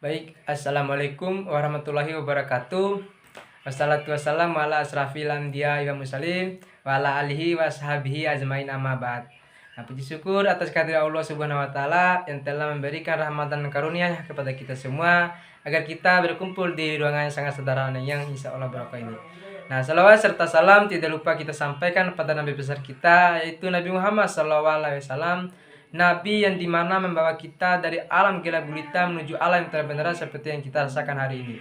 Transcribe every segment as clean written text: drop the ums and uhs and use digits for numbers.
Baik, Assalamualaikum warahmatullahi wabarakatuh. Wassalatu wassalamu ala asrafil anbiya wa mursalin wa ala alihi wa sahbihi ajmain amma ba'd. Puji syukur atas kehadirat Allah Subhanahu wa taala yang telah memberikan rahmat dan karunia kepada kita semua agar kita berkumpul di ruangan yang sangat sederhana yang insya Allah barokah ini. Salawat serta salam tidak lupa kita sampaikan kepada Nabi besar kita, yaitu Nabi Muhammad SAW, Nabi yang dimana membawa kita dari alam gelap gulita menuju alam yang terang seperti yang kita rasakan hari ini.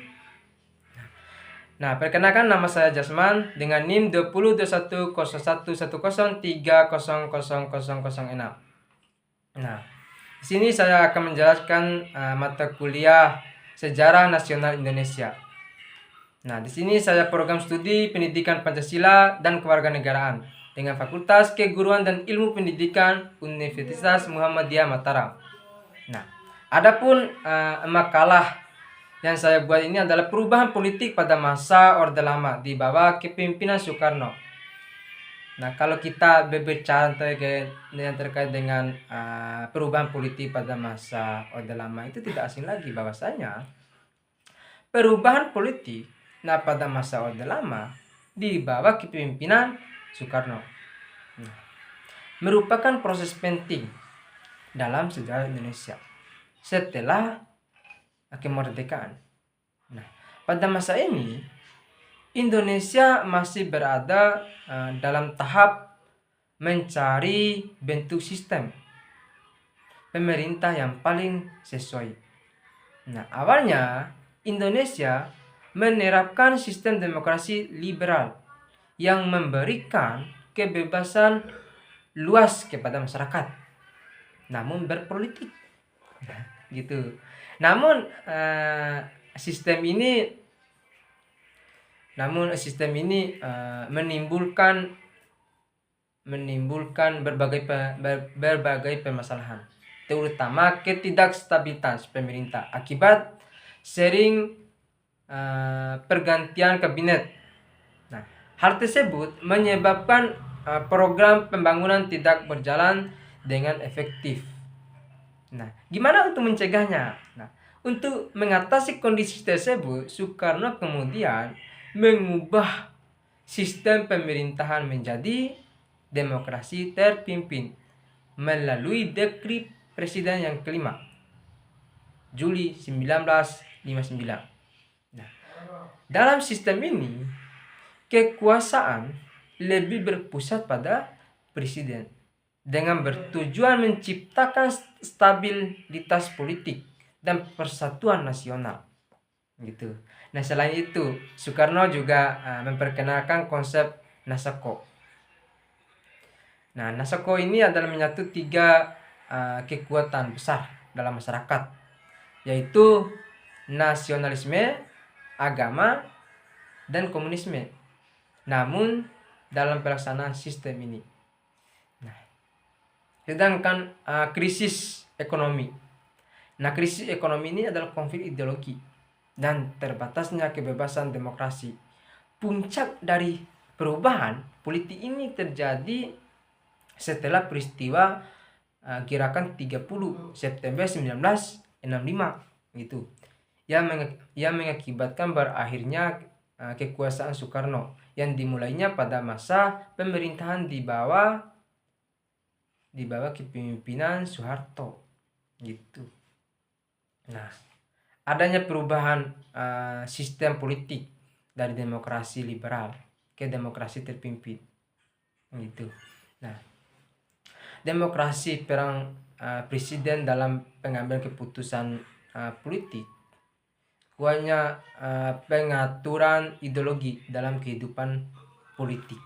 Perkenalkan, nama saya Jasman dengan NIM 20210110300006. Di sini saya akan menjelaskan mata kuliah Sejarah Nasional Indonesia. Di sini saya program studi Pendidikan Pancasila dan Kewarganegaraan dengan Fakultas Keguruan dan Ilmu Pendidikan Universitas Muhammadiyah Mataram. Adapun makalah yang saya buat ini adalah perubahan politik pada masa Orde Lama di bawah kepemimpinan Soekarno. Kalau kita berbicara terkait dengan perubahan politik pada masa Orde Lama, itu tidak asing lagi bahwasanya perubahan politik pada masa Orde Lama di bawah kepemimpinan Soekarno merupakan proses penting dalam sejarah Indonesia setelah kemerdekaan. Pada masa ini Indonesia masih berada dalam tahap mencari bentuk sistem pemerintah yang paling sesuai. Awalnya Indonesia menerapkan sistem demokrasi liberal yang memberikan kebebasan luas kepada masyarakat, namun berpolitik, gitu. Namun sistem ini menimbulkan berbagai permasalahan, terutama ketidakstabilitas pemerintah akibat sering pergantian kabinet. Hal tersebut menyebabkan program pembangunan tidak berjalan dengan efektif. Gimana untuk mencegahnya? Untuk mengatasi kondisi tersebut, Soekarno kemudian mengubah sistem pemerintahan menjadi demokrasi terpimpin melalui Dekrit Presiden yang kelima, Juli 1959. Dalam sistem ini, kekuasaan lebih berpusat pada presiden dengan bertujuan menciptakan stabilitas politik dan persatuan nasional, gitu. Selain itu, Soekarno juga memperkenalkan konsep Nasako. Nasako ini adalah menyatu tiga kekuatan besar dalam masyarakat, yaitu nasionalisme, agama, dan komunisme. Namun dalam pelaksanaan sistem ini, sedangkan krisis ekonomi. Krisis ekonomi ini adalah konflik ideologi dan terbatasnya kebebasan demokrasi. Puncak dari perubahan politik ini terjadi setelah peristiwa gerakan 30 September 1965, gitu, yang mengakibatkan berakhirnya kekuasaan Soekarno yang dimulainya pada masa pemerintahan di bawah kepemimpinan Soeharto, gitu. Adanya perubahan sistem politik dari demokrasi liberal ke demokrasi terpimpin, gitu. Demokrasi peran presiden dalam pengambilan keputusan politik hanya pengaturan ideologi dalam kehidupan politik,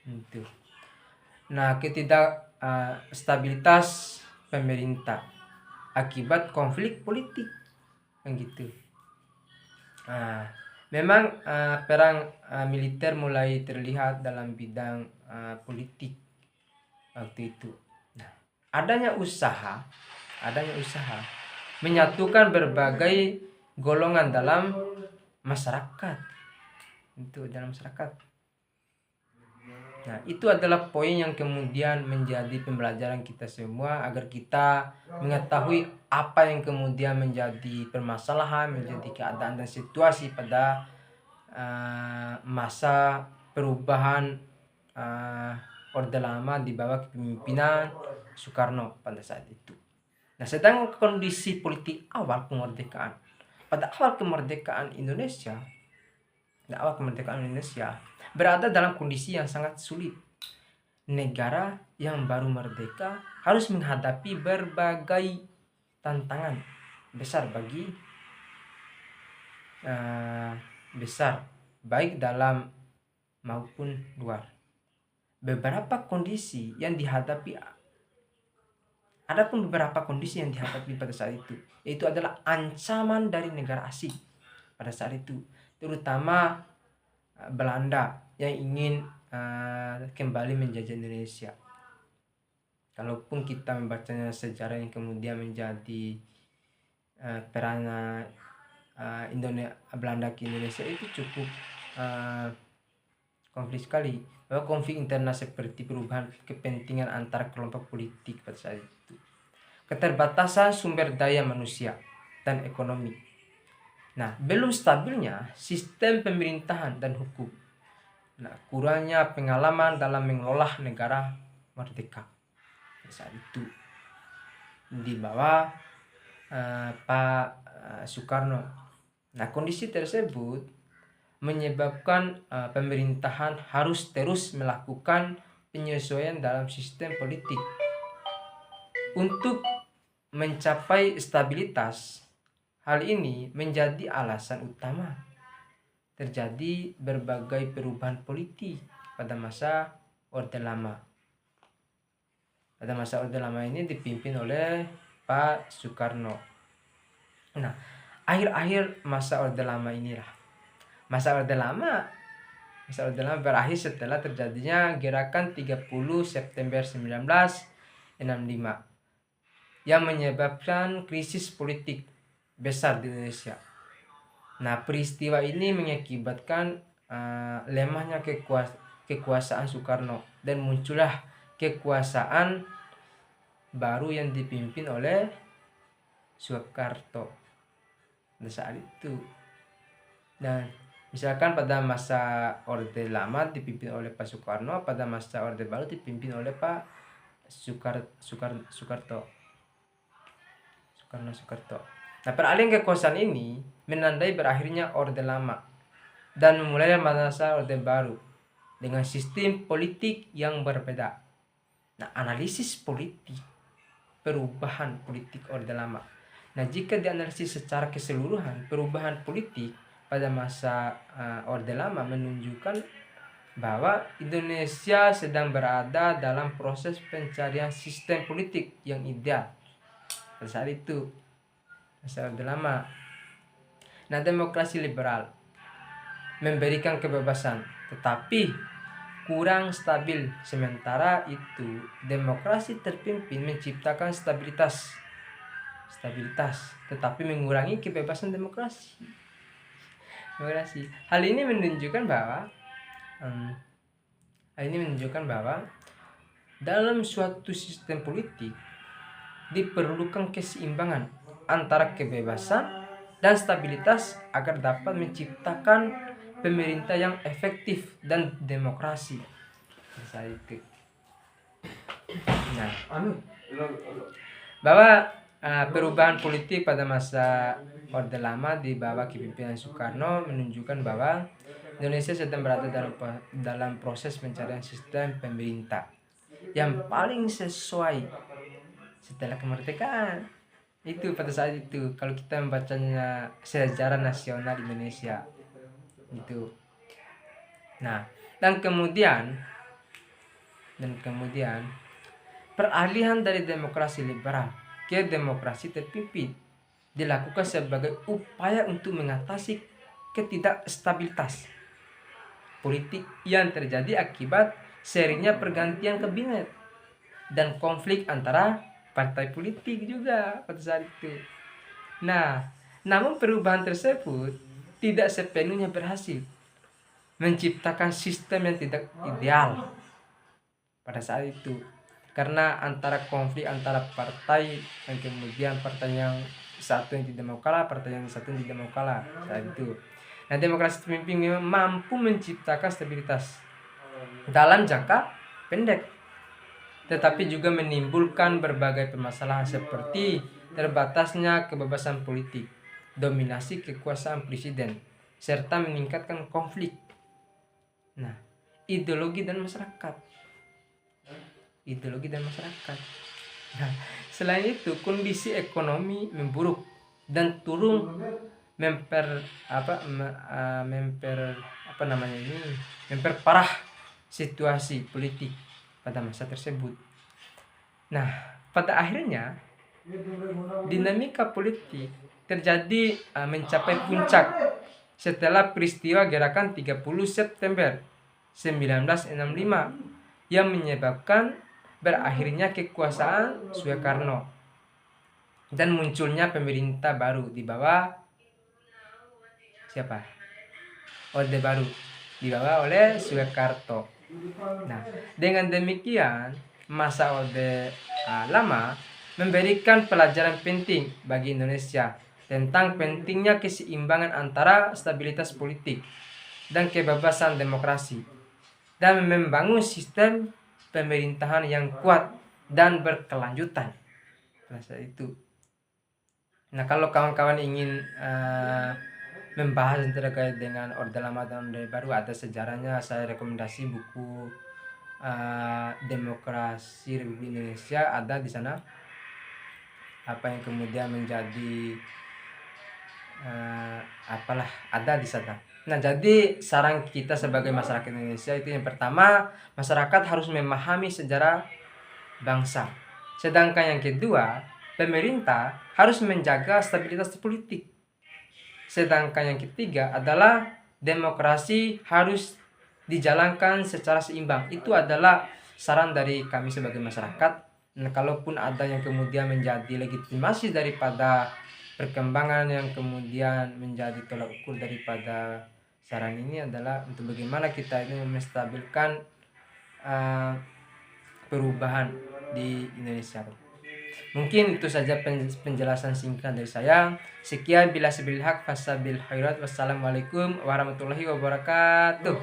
gitu. Stabilitas pemerintah akibat konflik politik, gitu. Memang perang militer mulai terlihat dalam bidang politik waktu itu. Adanya usaha menyatukan berbagai golongan dalam masyarakat, itu dalam masyarakat. Nah, itu adalah poin yang kemudian menjadi pembelajaran kita semua agar kita mengetahui apa yang kemudian menjadi permasalahan, menjadi keadaan dan situasi pada masa perubahan Orde Lama di bawah kepemimpinan Soekarno pada saat itu. Nah, sedang kondisi politik awal kemerdekaan, pada awal kemerdekaan Indonesia, berada dalam kondisi yang sangat sulit. Negara yang baru merdeka harus menghadapi berbagai tantangan besar baik dalam maupun luar. Beberapa kondisi yang dihadapi pada saat itu, yaitu adalah ancaman dari negara asing pada saat itu, terutama Belanda yang ingin kembali menjajah Indonesia. Kalaupun kita membacanya sejarah yang kemudian menjadi peran Belanda ke Indonesia itu cukup konflik sekali, bahwa konflik internal seperti perubahan kepentingan antar kelompok politik pada saat itu, keterbatasan sumber daya manusia dan ekonomi. Nah, belum stabilnya sistem pemerintahan dan hukum. Nah, kurangnya pengalaman dalam mengelola negara merdeka pada saat itu di bawah Pak Soekarno. Nah, kondisi tersebut menyebabkan pemerintahan harus terus melakukan penyesuaian dalam sistem politik untuk mencapai stabilitas. Hal ini menjadi alasan utama terjadi berbagai perubahan politik pada masa Orde Lama. Pada masa Orde Lama ini dipimpin oleh Pak Soekarno. Nah, akhir-akhir masa Orde Lama inilah. Masa Orde Lama berakhir setelah terjadinya gerakan 30 September 1965 yang menyebabkan krisis politik besar di Indonesia. Nah, peristiwa ini mengakibatkan lemahnya kekuasaan Soekarno dan muncullah kekuasaan baru yang dipimpin oleh Soeharto pada saat itu. Dan misalkan pada masa Orde Lama dipimpin oleh Pak Soekarno, pada masa Orde Baru dipimpin oleh Pak Soeharto. Nah, peralihan kekuasaan ini menandai berakhirnya Orde Lama dan memulai masa Orde Baru dengan sistem politik yang berbeda. Nah, analisis politik perubahan politik Orde Lama. Nah, jika dianalisis secara keseluruhan, perubahan politik pada masa Orde Lama menunjukkan bahwa Indonesia sedang berada dalam proses pencarian sistem politik yang ideal pada saat itu, masa Orde Lama. Nah, demokrasi liberal memberikan kebebasan, tetapi kurang stabil. Sementara itu, demokrasi terpimpin menciptakan stabilitas, tetapi mengurangi kebebasan demokrasi. Hal ini menunjukkan bahwa dalam suatu sistem politik diperlukan keseimbangan antara kebebasan dan stabilitas agar dapat menciptakan pemerintah yang efektif dan demokrasi. Nah, bahwa perubahan politik pada masa Orde Lama di bawah kepemimpinan Soekarno menunjukkan bahwa Indonesia sedang berada dalam proses pencarian sistem pemerintah yang paling sesuai setelah kemerdekaan. Itu pada saat itu kalau kita membacanya sejarah nasional Indonesia itu. Nah, dan kemudian peralihan dari demokrasi liberal ke demokrasi terpimpin dilakukan sebagai upaya untuk mengatasi ketidakstabilitas politik yang terjadi akibat serinya pergantian kabinet dan konflik antara partai politik juga pada saat itu. Nah, namun perubahan tersebut tidak sepenuhnya berhasil menciptakan sistem yang tidak ideal pada saat itu, karena antara konflik antara partai yang kemudian partai yang satu yang tidak mau kalah, partai yang satu yang tidak mau kalah saat itu. Nah, demokrasi terpimpin memang mampu menciptakan stabilitas dalam jangka pendek, tetapi juga menimbulkan berbagai permasalahan seperti terbatasnya kebebasan politik, dominasi kekuasaan presiden, serta meningkatkan konflik. Nah, ideologi dan masyarakat. Nah, selain itu kondisi ekonomi memburuk dan turun memperparah situasi politik pada masa tersebut. Nah, pada akhirnya dinamika politik terjadi mencapai puncak setelah peristiwa gerakan 30 September 1965 yang menyebabkan berakhirnya kekuasaan Soekarno dan munculnya pemerintah baru di bawah siapa? Orde Baru dibawa oleh Soekarno. Nah, dengan demikian masa Orde Lama memberikan pelajaran penting bagi Indonesia tentang pentingnya keseimbangan antara stabilitas politik dan kebebasan demokrasi, dan membangun sistem pemerintahan yang kuat dan berkelanjutan pada saat itu. Nah, kalau kawan-kawan ingin membahas terkait dengan Orde Lama dan Orde Baru, ada sejarahnya, saya rekomendasi buku Demokrasi Republik Indonesia, ada di sana apa yang kemudian menjadi ada di sana. Nah, jadi saran kita sebagai masyarakat Indonesia itu yang pertama, masyarakat harus memahami sejarah bangsa. Sedangkan yang kedua, pemerintah harus menjaga stabilitas politik. Sedangkan yang ketiga adalah demokrasi harus dijalankan secara seimbang. Itu adalah saran dari kami sebagai masyarakat. Nah, kalaupun ada yang kemudian menjadi legitimasi daripada perkembangan yang kemudian menjadi tolak ukur daripada saran ini adalah untuk bagaimana kita ini menstabilkan perubahan di Indonesia. Mungkin itu saja penjelasan singkat dari saya. Sekian, bila sebil haq fasabil khairat. Wassalamualaikum warahmatullahi wabarakatuh.